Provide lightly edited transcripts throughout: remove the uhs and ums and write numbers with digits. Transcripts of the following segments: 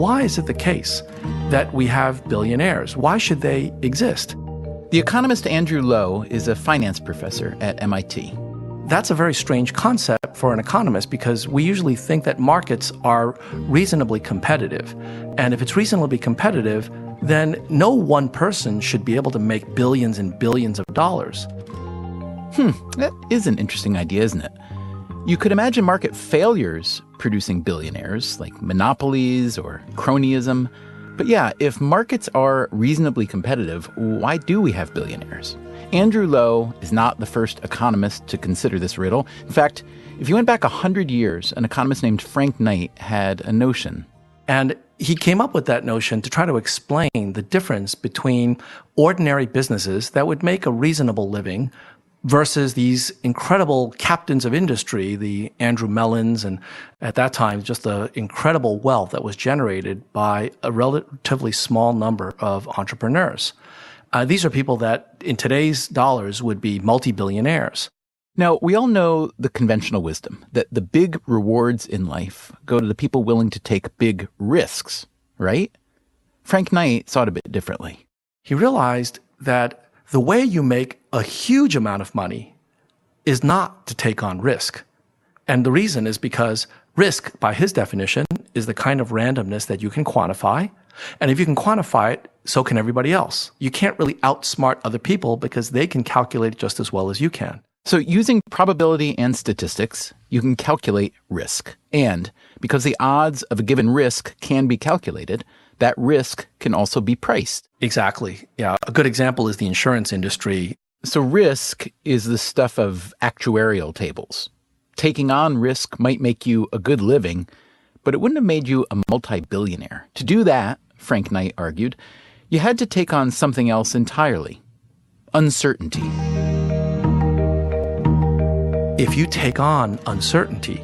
why is it the case that we have billionaires? Why should they exist? The economist Andrew Lo is a finance professor at MIT. That's a very strange concept for an economist because we usually think that markets are reasonably competitive. And if it's reasonably competitive, then no one person should be able to make billions and billions of dollars. That is an interesting idea, isn't it? You could imagine market failures producing billionaires, like monopolies or cronyism. But yeah, if markets are reasonably competitive, why do we have billionaires? Andrew Lo is not the first economist to consider this riddle. In fact, if you went back 100 years, an economist named Frank Knight had a notion. And he came up with that notion to try to explain the difference between ordinary businesses that would make a reasonable living versus these incredible captains of industry, the Andrew Mellons, and at that time, just the incredible wealth that was generated by a relatively small number of entrepreneurs. These are people that in today's dollars would be multi-billionaires. Now, we all know the conventional wisdom that the big rewards in life go to the people willing to take big risks, right? Frank Knight saw it a bit differently. He realized that the way you make a huge amount of money is not to take on risk. And the reason is because risk, by his definition, is the kind of randomness that you can quantify. And if you can quantify it, so can everybody else. You can't really outsmart other people because they can calculate it just as well as you can. So using probability and statistics, you can calculate risk. And because the odds of a given risk can be calculated, that risk can also be priced. Exactly. Yeah. A good example is the insurance industry. So risk is the stuff of actuarial tables. Taking on risk might make you a good living, but it wouldn't have made you a multi-billionaire. To do that, Frank Knight argued, you had to take on something else entirely. Uncertainty. If you take on uncertainty,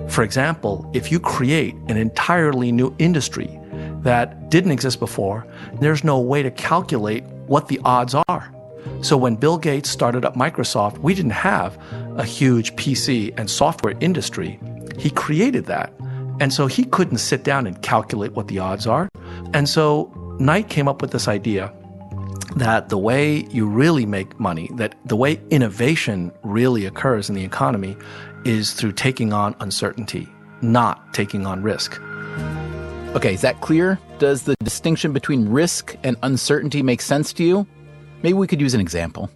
for example, if you create an entirely new industry that didn't exist before, there's no way to calculate what the odds are. So when Bill Gates started up Microsoft, we didn't have a huge PC and software industry. He created that. And so he couldn't sit down and calculate what the odds are. And so Knight came up with this idea that the way you really make money, that the way innovation really occurs in the economy is through taking on uncertainty, not taking on risk. Okay, is that clear? Does the distinction between risk and uncertainty make sense to you? Maybe we could use an example.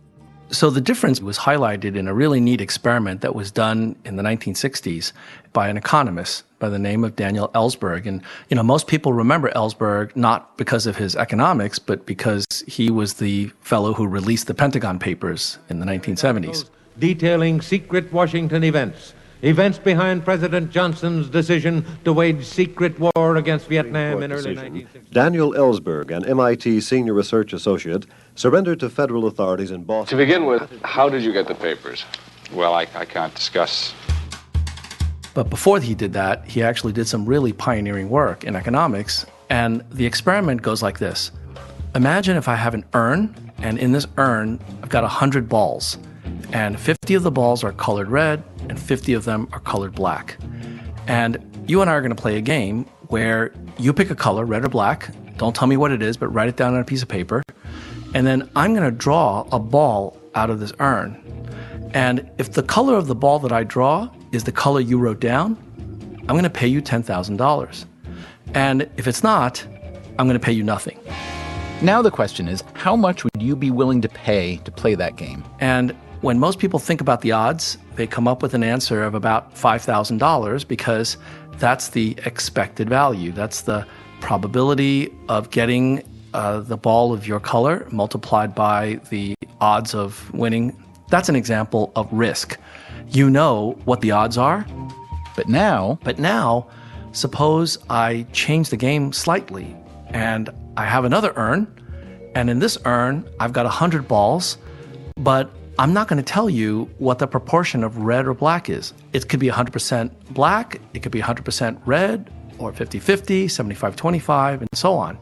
So the difference was highlighted in a really neat experiment that was done in the 1960s by an economist by the name of Daniel Ellsberg. And, most people remember Ellsberg not because of his economics, but because he was the fellow who released the Pentagon Papers in the 1970s. Detailing secret Washington events behind President Johnson's decision to wage secret war against Vietnam in early 1960. Daniel Ellsberg, an MIT senior research associate, surrendered to federal authorities in Boston. To begin with, how did you get the papers? Well, I can't discuss. But before he did that, he actually did some really pioneering work in economics. And the experiment goes like this. Imagine if I have an urn, and in this urn, I've got 100 balls. And 50 of the balls are colored red, and 50 of them are colored black. And you and I are going to play a game where you pick a color, red or black. Don't tell me what it is, but write it down on a piece of paper. And then I'm going to draw a ball out of this urn. And if the color of the ball that I draw is the color you wrote down, I'm going to pay you $10,000. And if it's not, I'm going to pay you nothing. Now the question is, how much would you be willing to pay to play that game? And when most people think about the odds, they come up with an answer of about $5,000 because that's the expected value. That's the probability of getting the ball of your color multiplied by the odds of winning. That's an example of risk. You know what the odds are. But now, suppose I change the game slightly and I have another urn. And in this urn, I've got 100 balls, but I'm not going to tell you what the proportion of red or black is. It could be 100% black, it could be 100% red, or 50-50, 75-25, and so on.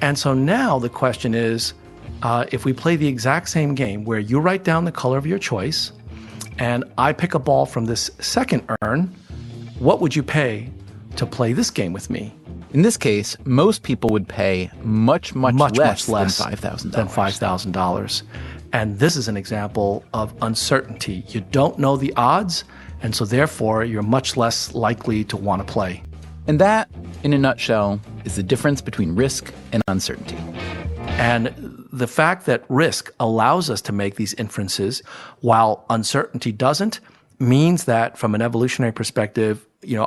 And so now the question is, if we play the exact same game where you write down the color of your choice, and I pick a ball from this second urn, what would you pay to play this game with me? In this case, most people would pay much less than $5,000. Than $5,000. And this is an example of uncertainty. You don't know the odds, and so therefore you're much less likely to want to play. And that, in a nutshell, is the difference between risk and uncertainty. And the fact that risk allows us to make these inferences while uncertainty doesn't means that from an evolutionary perspective,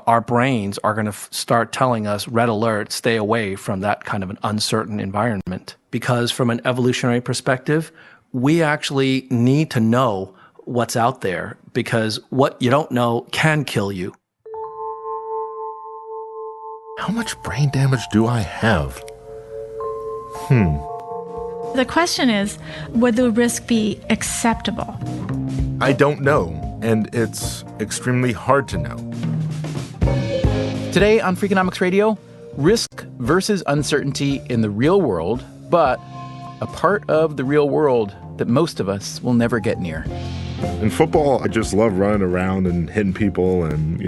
our brains are going to start telling us, red alert, stay away from that kind of an uncertain environment. Because from an evolutionary perspective, we actually need to know what's out there, because what you don't know can kill you. How much brain damage do I have? The question is, would the risk be acceptable? I don't know, and it's extremely hard to know. Today on Freakonomics Radio, risk versus uncertainty in the real world, but a part of the real world that most of us will never get near. In football, I just love running around and hitting people, and,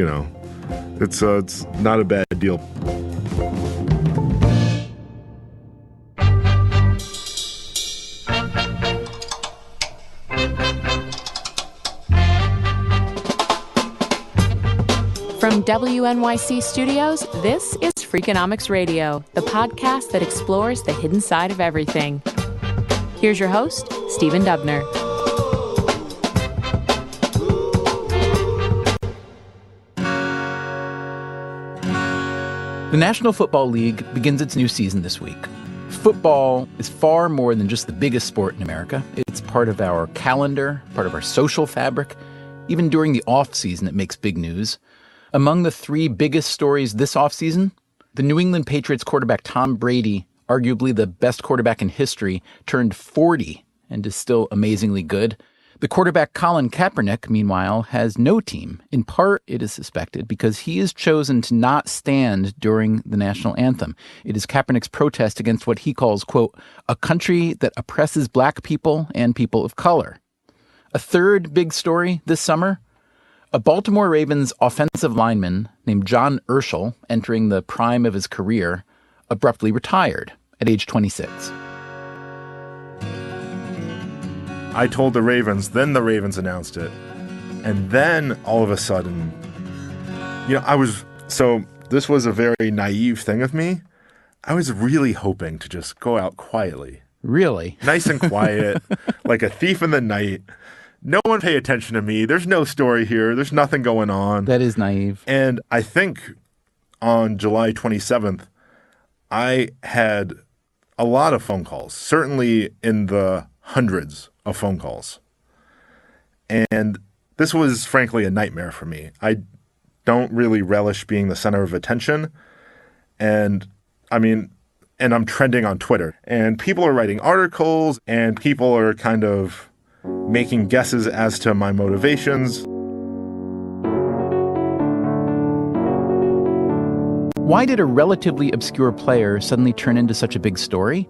it's not a bad deal. From WNYC Studios, this is Freakonomics Radio, the podcast that explores the hidden side of everything. Here's your host, Stephen Dubner. The National Football League begins its new season this week. Football is far more than just the biggest sport in America. It's part of our calendar, part of our social fabric. Even during the off-season, it makes big news. Among the three biggest stories this offseason, the New England Patriots quarterback Tom Brady, arguably the best quarterback in history, turned 40 and is still amazingly good. The quarterback Colin Kaepernick, meanwhile, has no team. In part, it is suspected, because he has chosen to not stand during the national anthem. It is Kaepernick's protest against what he calls, quote, a country that oppresses black people and people of color. A third big story this summer: a Baltimore Ravens offensive lineman named John Urschel, entering the prime of his career, abruptly retired at age 26. I told the Ravens, then the Ravens announced it. And then all of a sudden, this was a very naive thing of me. I was really hoping to just go out quietly. Really? Nice and quiet, like a thief in the night. No one pay attention to me. There's no story here. There's nothing going on. That is naive. And I think on July 27th, I had a lot of phone calls, certainly in the hundreds of phone calls. And this was, frankly, a nightmare for me. I don't really relish being the center of attention. And I'm trending on Twitter. And people are writing articles, and people are kind of making guesses as to my motivations. Why did a relatively obscure player suddenly turn into such a big story?